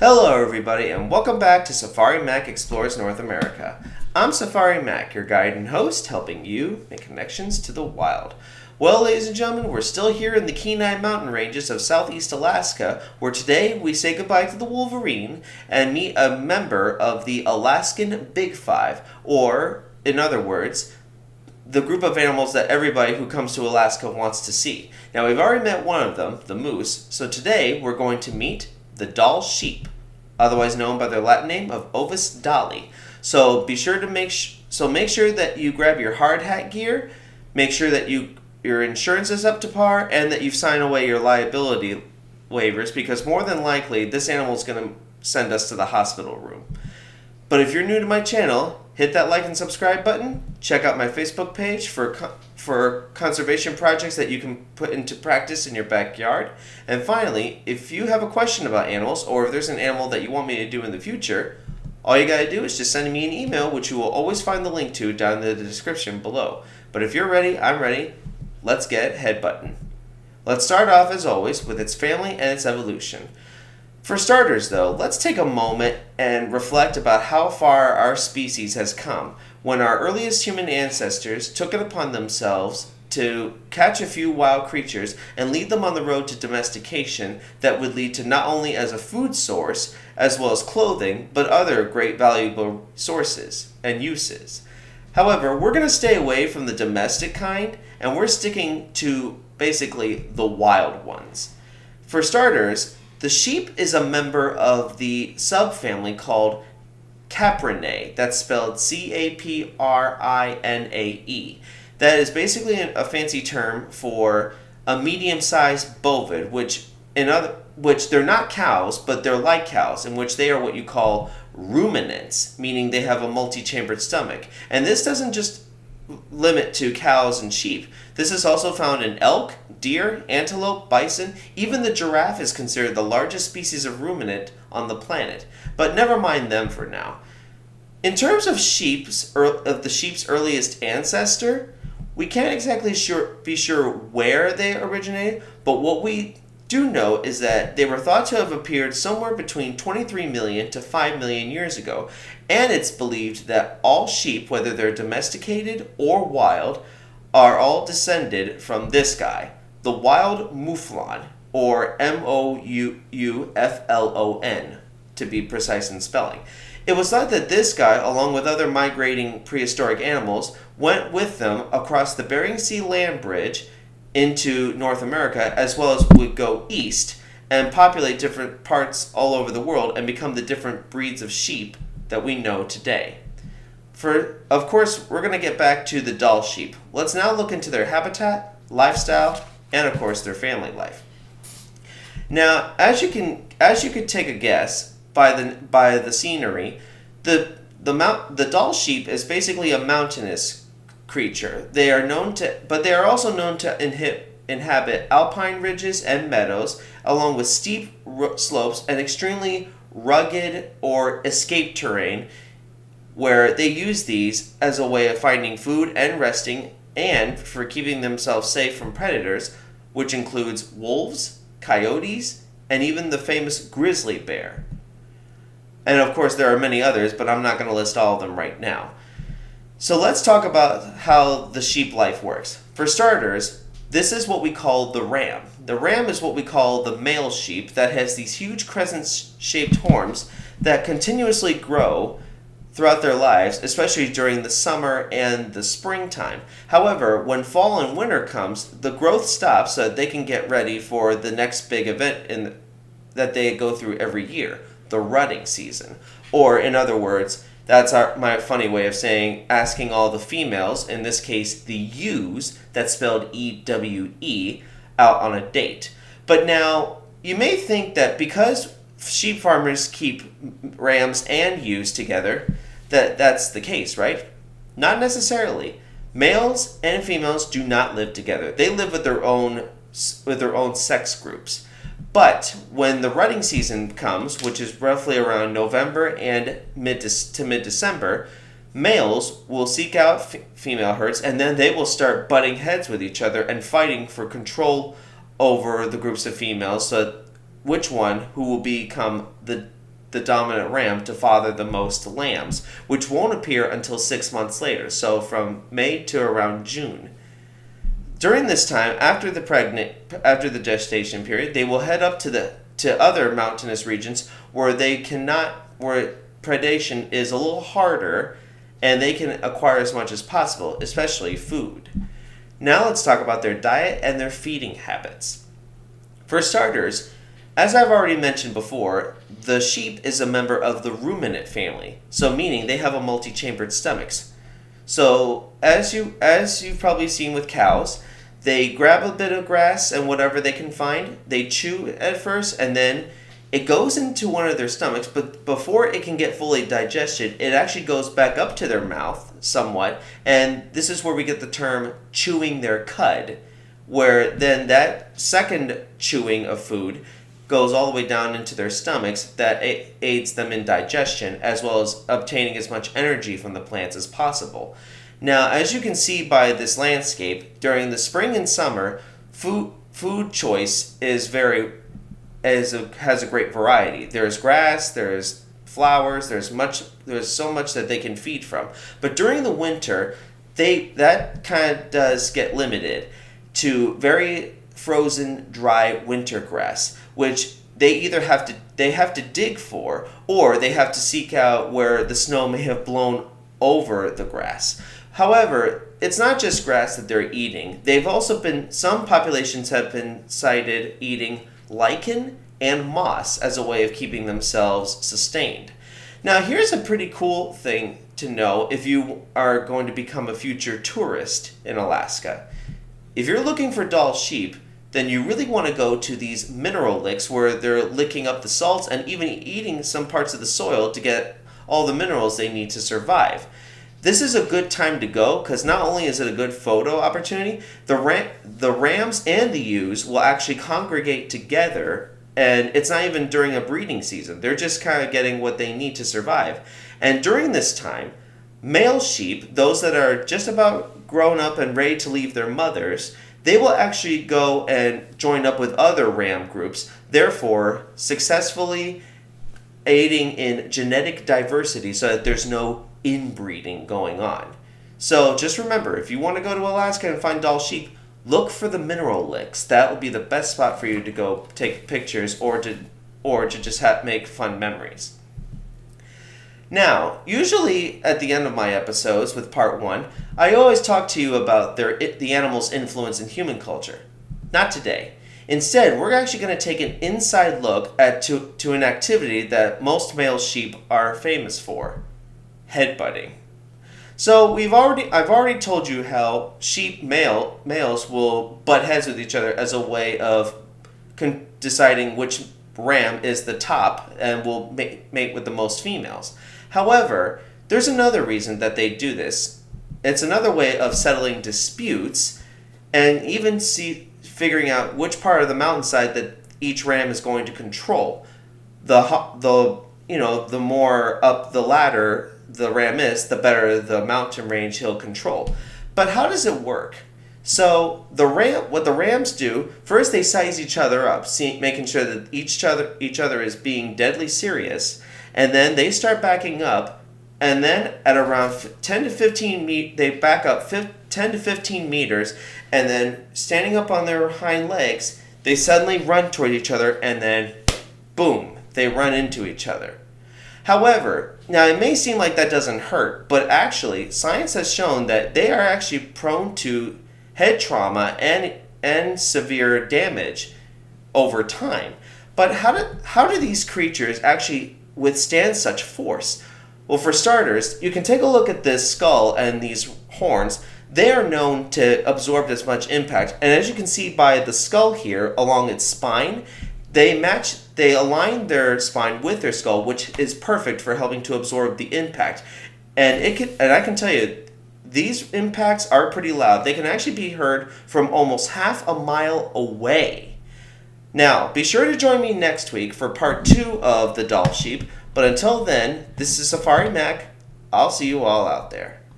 Hello everybody and welcome back to Safari Mack Explores North America. I'm Safari Mack, your guide and host, helping you make connections to the wild. Well, ladies and gentlemen, we're still here in the Kenai mountain ranges of southeast Alaska, where today we say goodbye to the wolverine and meet a member of the Alaskan Big Five, or, in other words, the group of animals that everybody who comes to Alaska wants to see. Now, we've already met one of them, the moose, so today we're going to meet the Dall Sheep, otherwise known by their Latin name of Ovis Dalli. So be sure to make sure that you grab your hard hat gear, make sure that your insurance is up to par, and that you've signed away your liability waivers, because more than likely this animal is going to send us to the hospital room. But if you're new to my channel, hit that like and subscribe button. Check out my Facebook page for conservation projects that you can put into practice in your backyard. And finally, if you have a question about animals, or if there's an animal that you want me to do in the future, all you gotta do is just send me an email, which you will always find the link to down in the description below. But if you're ready, I'm ready. Let's get headbutting. Let's start off, as always, with its family and its evolution. For starters, though, let's take a moment and reflect about how far our species has come when our earliest human ancestors took it upon themselves to catch a few wild creatures and lead them on the road to domestication that would lead to not only as a food source as well as clothing, but other great valuable sources and uses. However, we're going to stay away from the domestic kind, and we're sticking to basically the wild ones. For starters, the sheep is a member of the subfamily called Caprinae. That's spelled Caprinae. That is basically a fancy term for a medium-sized bovid, which they're not cows, but they're like cows, in which they are what you call ruminants, meaning they have a multi-chambered stomach. And this doesn't just limit to cows and sheep. This is also found in elk, deer, antelope, bison. Even the giraffe is considered the largest species of ruminant on the planet. But never mind them for now. In terms of the sheep's earliest ancestor, we can't exactly be sure where they originated, but what we do know is that they were thought to have appeared somewhere between 23 million to 5 million years ago, and it's believed that all sheep, whether they're domesticated or wild, are all descended from this guy, the wild mouflon, or Mouflon, to be precise in spelling. It was thought that this guy, along with other migrating prehistoric animals, went with them across the Bering Sea land bridge into North America, as well as would go east and populate different parts all over the world and become the different breeds of sheep that we know today. Of course, we're going to get back to the Dall sheep. Let's now look into their habitat, lifestyle, and of course their family life. Now, as you could take a guess by the scenery, the Dall sheep is basically a mountainous creature. They are also known to inhabit alpine ridges and meadows, along with steep slopes and extremely rugged or escape terrain, where they use these as a way of finding food and resting, and for keeping themselves safe from predators, which includes wolves, coyotes, and even the famous grizzly bear. And of course there are many others, but I'm not going to list all of them right now. So let's talk about how the sheep life works. For starters, this is what we call the ram. The ram is what we call the male sheep that has these huge crescent-shaped horns that continuously grow throughout their lives, especially during the summer and the springtime. However, when fall and winter comes, the growth stops so that they can get ready for the next big event that they go through every year, the rutting season. Or, in other words, that's my funny way of saying asking all the females, in this case the ewes, that's spelled E-W-E, out on a date. But now, you may think that because sheep farmers keep rams and ewes together, that's the case, right? Not necessarily. Males and females do not live together. They live with their own sex groups. But when the rutting season comes, which is roughly around November and mid-December, males will seek out female herds, and then they will start butting heads with each other and fighting for control over the groups of females, so who will become the the dominant ram to father the most lambs, which won't appear until 6 months later, so from May to around June. During this time, after the gestation period, they will head up to other mountainous regions where where predation is a little harder, and they can acquire as much as possible, especially food. Now let's talk about their diet and their feeding habits. For starters, as I've already mentioned before, the sheep is a member of the ruminant family, so meaning they have a multi-chambered stomachs. So as you've probably seen with cows, they grab a bit of grass and whatever they can find, they chew at first, and then it goes into one of their stomachs, but before it can get fully digested, it actually goes back up to their mouth somewhat, and this is where we get the term chewing their cud, where then that second chewing of food goes all the way down into their stomachs that aids them in digestion, as well as obtaining as much energy from the plants as possible. Now, as you can see by this landscape, during the spring and summer, food choice has a great variety. There's grass, there's flowers, there's so much that they can feed from. But during the winter, that kind of does get limited to very frozen, dry winter grass, which they either have to dig for, or they have to seek out where the snow may have blown over the grass. However, it's not just grass that they're eating. Some populations have been cited eating lichen and moss as a way of keeping themselves sustained. Now, here's a pretty cool thing to know if you are going to become a future tourist in Alaska. If you're looking for Dall sheep, then you really want to go to these mineral licks where they're licking up the salts and even eating some parts of the soil to get all the minerals they need to survive. This is a good time to go because not only is it a good photo opportunity, the rams and the ewes will actually congregate together, and it's not even during a breeding season. They're just kind of getting what they need to survive. And during this time, male sheep, those that are just about grown up and ready to leave their mothers, they will actually go and join up with other ram groups, therefore successfully aiding in genetic diversity so that there's no inbreeding going on. So just remember, if you want to go to Alaska and find Dall sheep, look for the mineral licks. That will be the best spot for you to go take pictures or to just make fun memories. Now, usually at the end of my episodes with part 1, I always talk to you about the animal's influence in human culture. Not today. Instead, we're actually going to take an inside look to an activity that most male sheep are famous for: headbutting. So I've already told you how sheep males will butt heads with each other as a way of deciding which ram is the top and will mate with the most females. However, there's another reason that they do this. It's another way of settling disputes and even figuring out which part of the mountainside that each ram is going to control. The more up the ladder the ram is, the better the mountain range he'll control. But how does it work? So what the rams do, first they size each other up, making sure that each other is being deadly serious, and then they start backing up, and then at around 10 to 15 they back up 10 to 15 meters, and then standing up on their hind legs, they suddenly run toward each other, and then boom, they run into each other. However, now it may seem like that doesn't hurt, but actually science has shown that they are actually prone to head trauma and severe damage over time. But how do these creatures actually withstand such force? Well, for starters, you can take a look at this skull and these horns. They are known to absorb as much impact, and as you can see by the skull here along its spine, they align their spine with their skull, which is perfect for helping to absorb the impact. And I can tell you, these impacts are pretty loud. They can actually be heard from almost half a mile away. Now, be sure to join me next week for part 2 of the Dall sheep. But until then, this is Safari Mack. I'll see you all out there.